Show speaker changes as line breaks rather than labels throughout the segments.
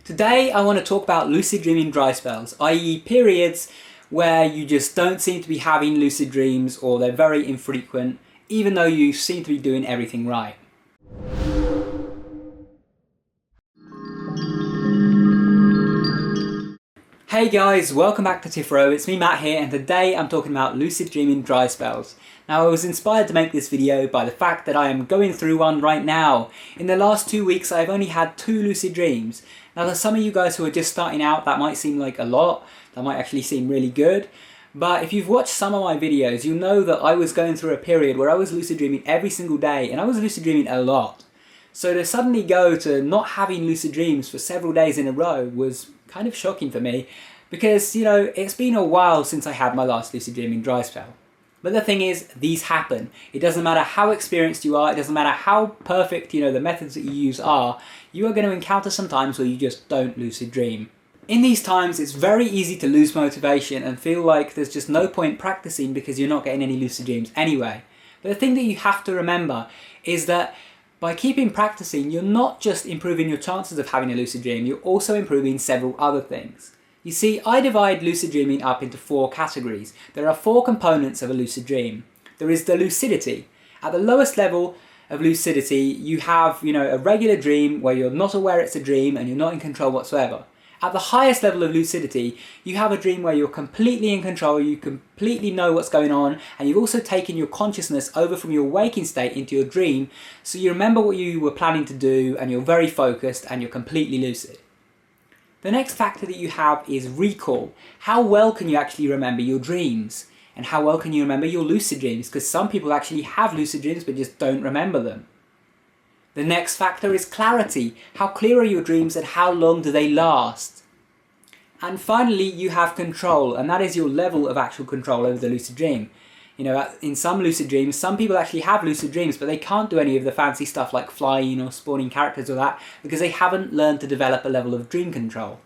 Today I want to talk about lucid dreaming dry spells, i.e. periods where you just don't seem to be having lucid dreams or they're very infrequent, even though you seem to be doing everything right. Hey guys, welcome back to Tipharot. It's me Matt here, and today I'm talking about lucid dreaming dry spells. Now, I was inspired to make this video by the fact that I am going through one right now. In the last 2 weeks I've only had 2 lucid dreams. Now, to some of you guys who are just starting out, that might seem like a lot, that might actually seem really good. But if you've watched some of my videos, you'll know that I was going through a period where I was lucid dreaming every single day, and I was lucid dreaming a lot. So to suddenly go to not having lucid dreams for several days in a row was kind of shocking for me, because, you know, it's been a while since I had my last lucid dreaming dry spell. But the thing is, these happen. It doesn't matter how experienced you are, it doesn't matter how perfect, you know, the methods that you use are, you are going to encounter some times where you just don't lucid dream. In these times, it's very easy to lose motivation and feel like there's just no point practicing because you're not getting any lucid dreams anyway. But the thing that you have to remember is that by keeping practicing, you're not just improving your chances of having a lucid dream, you're also improving several other things. You see, I divide lucid dreaming up into 4 categories. There are 4 components of a lucid dream. There is the lucidity. At the lowest level of lucidity, you have, a regular dream where you're not aware it's a dream and you're not in control whatsoever. At the highest level of lucidity, you have a dream where you're completely in control, you completely know what's going on, and you've also taken your consciousness over from your waking state into your dream, so you remember what you were planning to do and you're very focused and you're completely lucid. The next factor that you have is recall. How well can you actually remember your dreams? And how well can you remember your lucid dreams? Because some people actually have lucid dreams but just don't remember them. The next factor is clarity. How clear are your dreams and how long do they last? And finally, you have control, and that is your level of actual control over the lucid dream. You know, in some lucid dreams, some people actually have lucid dreams, but they can't do any of the fancy stuff like flying or spawning characters or that, because they haven't learned to develop a level of dream control.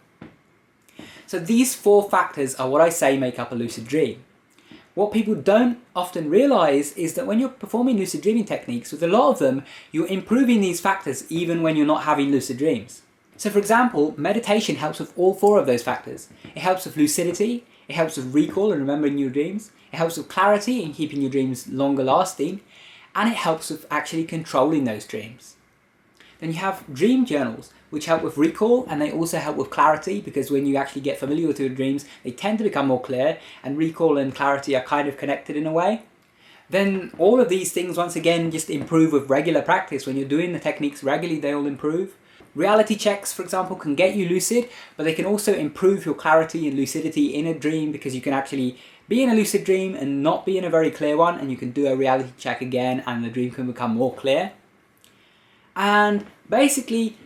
So these 4 factors are what I say make up a lucid dream. What people don't often realise is that when you're performing lucid dreaming techniques, with a lot of them, you're improving these factors even when you're not having lucid dreams. So for example, meditation helps with all 4 of those factors. It helps with lucidity, it helps with recall and remembering your dreams, it helps with clarity and keeping your dreams longer lasting, and it helps with actually controlling those dreams. Then you have dream journals, which help with recall, and they also help with clarity, because when you actually get familiar with your dreams, they tend to become more clear, and recall and clarity are kind of connected in a way. Then all of these things, once again, just improve with regular practice. When you're doing the techniques regularly, they all improve. Reality checks, for example, can get you lucid, but they can also improve your clarity and lucidity in a dream, because you can actually be in a lucid dream and not be in a very clear one, and you can do a reality check again and the dream can become more clear. And basically,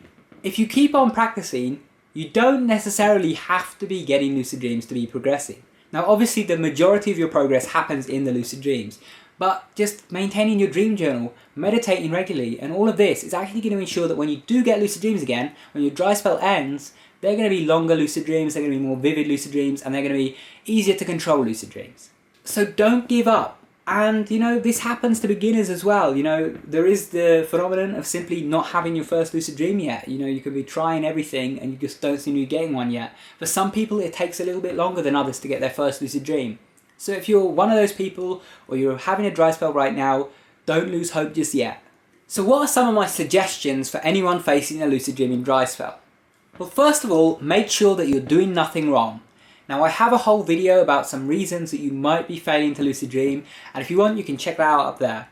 if you keep on practicing, you don't necessarily have to be getting lucid dreams to be progressing. Now, obviously, the majority of your progress happens in the lucid dreams, but just maintaining your dream journal, meditating regularly, and all of this is actually going to ensure that when you do get lucid dreams again, when your dry spell ends, they're going to be longer lucid dreams, they're going to be more vivid lucid dreams, and they're going to be easier to control lucid dreams. So don't give up. And, this happens to beginners as well. There is the phenomenon of simply not having your first lucid dream yet. You could be trying everything and you just don't seem to be getting one yet. For some people, it takes a little bit longer than others to get their first lucid dream. So if you're one of those people, or you're having a dry spell right now, don't lose hope just yet. So what are some of my suggestions for anyone facing a lucid dreaming dry spell? Well, first of all, make sure that you're doing nothing wrong. Now, I have a whole video about some reasons that you might be failing to lucid dream, and if you want, you can check that out up there.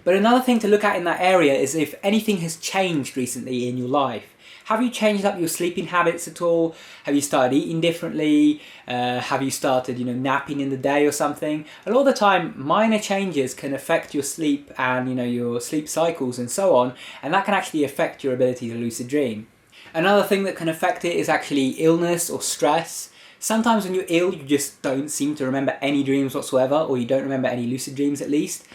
But another thing to look at in that area is if anything has changed recently in your life. Have you changed up your sleeping habits at all? Have you started eating differently? Have you started, napping in the day or something? A lot of the time, minor changes can affect your sleep and, your sleep cycles and so on, and that can actually affect your ability to lucid dream. Another thing that can affect it is actually illness or stress. Sometimes when you're ill, you just don't seem to remember any dreams whatsoever, or you don't remember any lucid dreams at least.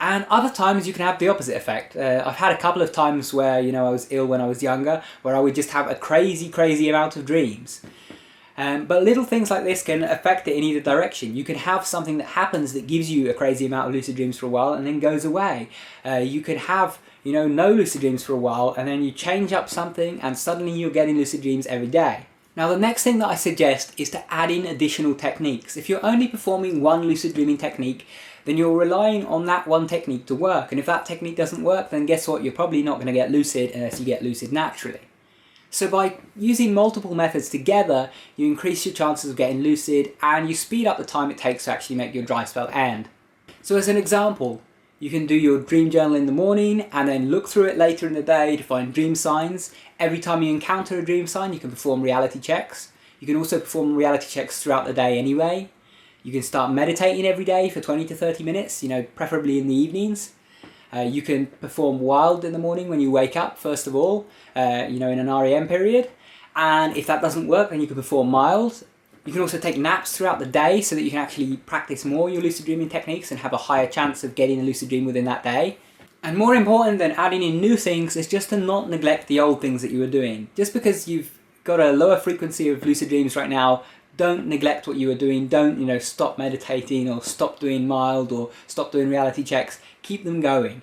And other times you can have the opposite effect. I've had a couple of times where, I was ill when I was younger, where I would just have a crazy amount of dreams. But little things like this can affect it in either direction. You can have something that happens that gives you a crazy amount of lucid dreams for a while and then goes away. You can have no lucid dreams for a while, and then you change up something and suddenly you're getting lucid dreams every day. Now the next thing that I suggest is to add in additional techniques. If you're only performing one lucid dreaming technique, then you're relying on that one technique to work, and if that technique doesn't work, then guess what, you're probably not going to get lucid unless you get lucid naturally. So by using multiple methods together, you increase your chances of getting lucid and you speed up the time it takes to actually make your dry spell end. So as an example, you can do your dream journal in the morning and then look through it later in the day to find dream signs. Every time you encounter a dream sign, you can perform reality checks. You can also perform reality checks throughout the day anyway. You can start meditating every day for 20 to 30 minutes, preferably in the evenings. You can perform wild in the morning when you wake up, first of all, in an REM period. And if that doesn't work, then you can perform mild. You can also take naps throughout the day so that you can actually practice more your lucid dreaming techniques and have a higher chance of getting a lucid dream within that day. And more important than adding in new things is just to not neglect the old things that you were doing. Just because you've got a lower frequency of lucid dreams right now, don't neglect what you were doing. Don't, stop meditating or stop doing mild or stop doing reality checks. Keep them going.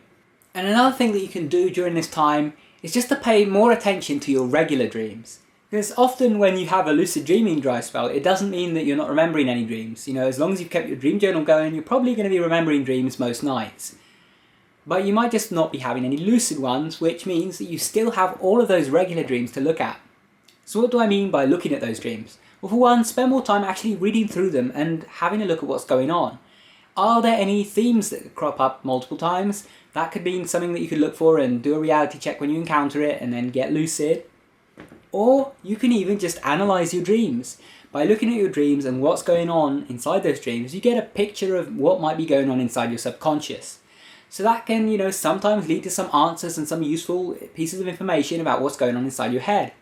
And another thing that you can do during this time is just to pay more attention to your regular dreams. Because often when you have a lucid dreaming dry spell, it doesn't mean that you're not remembering any dreams. As long as you've kept your dream journal going, you're probably going to be remembering dreams most nights. But you might just not be having any lucid ones, which means that you still have all of those regular dreams to look at. So what do I mean by looking at those dreams? Well, for one, spend more time actually reading through them and having a look at what's going on. Are there any themes that crop up multiple times? That could be something that you could look for and do a reality check when you encounter it and then get lucid. Or you can even just analyze your dreams. By looking at your dreams and what's going on inside those dreams, you get a picture of what might be going on inside your subconscious. So that can, sometimes lead to some answers and some useful pieces of information about what's going on inside your head.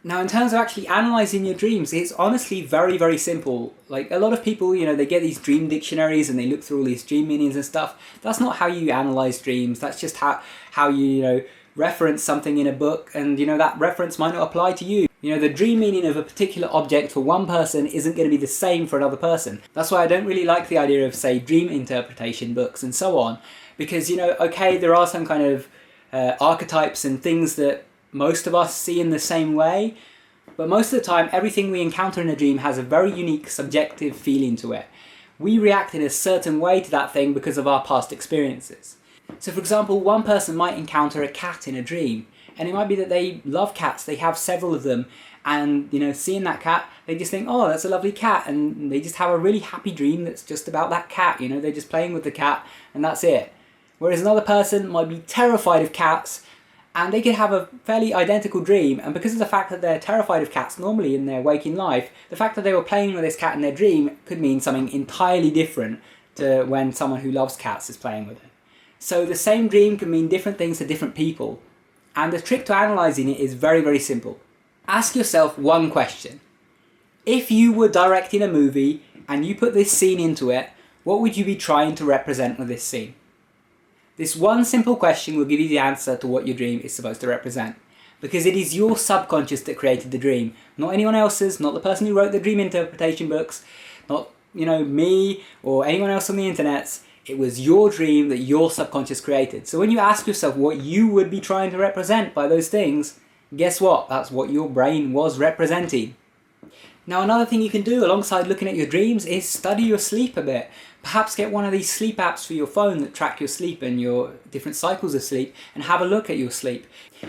Now, in terms of actually analysing your dreams, it's honestly very, very simple. Like, a lot of people, they get these dream dictionaries and they look through all these dream meanings and stuff. That's not how you analyse dreams. That's just how you, reference something in a book, and, that reference might not apply to you. The dream meaning of a particular object for one person isn't going to be the same for another person. That's why I don't really like the idea of, say, dream interpretation books and so on. Because, okay, there are some kind of archetypes and things that most of us see in the same way, but most of the time everything we encounter in a dream has a very unique subjective feeling to it. We react in a certain way to that thing because of our past experiences. So for example, one person might encounter a cat in a dream, and it might be that they love cats, they have several of them, and seeing that cat, they just think, oh, that's a lovely cat, and they just have a really happy dream that's just about that cat. They're just playing with the cat and that's it. Whereas another person might be terrified of cats, and they could have a fairly identical dream, and because of the fact that they're terrified of cats normally in their waking life, the fact that they were playing with this cat in their dream could mean something entirely different to when someone who loves cats is playing with it. So the same dream can mean different things to different people, and the trick to analysing it is very, very simple. Ask yourself one question. If you were directing a movie and you put this scene into it, what would you be trying to represent with this scene? This one simple question will give you the answer to what your dream is supposed to represent. Because it is your subconscious that created the dream, not anyone else's, not the person who wrote the dream interpretation books, not, me or anyone else on the internet. It was your dream that your subconscious created. So when you ask yourself what you would be trying to represent by those things, guess what? That's what your brain was representing. Now, another thing you can do alongside looking at your dreams is study your sleep a bit. Perhaps get one of these sleep apps for your phone that track your sleep and your different cycles of sleep, and have a look at your sleep.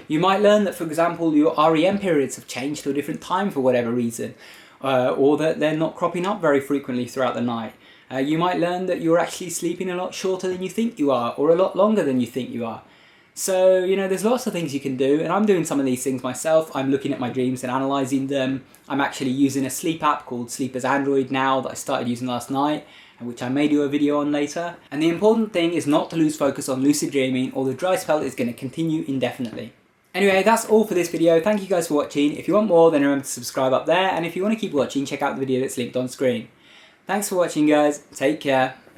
You might learn that, for example, your REM periods have changed to a different time for whatever reason, or that they're not cropping up very frequently throughout the night. You might learn that you're actually sleeping a lot shorter than you think you are, or a lot longer than you think you are. So, there's lots of things you can do, and I'm doing some of these things myself. I'm looking at my dreams and analysing them. I'm actually using a sleep app called Sleeper's Android now that I started using last night, which I may do a video on later. And the important thing is not to lose focus on lucid dreaming, or the dry spell is going to continue indefinitely. Anyway, that's all for this video. Thank you guys for watching. If you want more, then remember to subscribe up there, and if you want to keep watching, check out the video that's linked on screen. Thanks for watching, guys. Take care.